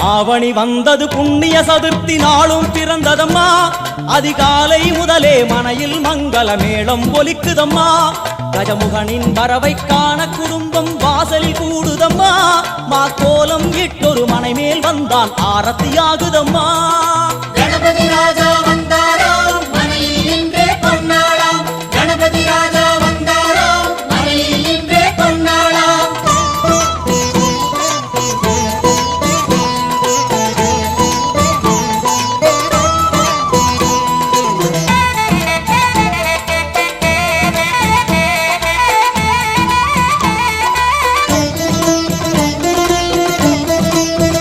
ஆவணி வந்தது புண்ணிய சதுர்த்தி நாளும் பிறந்ததம்மா அதிகாலை முதலே மனையில் மங்கள மேளம் ஒலிக்குதம்மா கஜமுகனின் வரவை காண குடும்பம் வாசலில் கூடுதம்மா மா கோலம் இட்டொரு மனை மேல் வந்தான் ஆரத்தியாகுதம்மா கணபதி ராஜா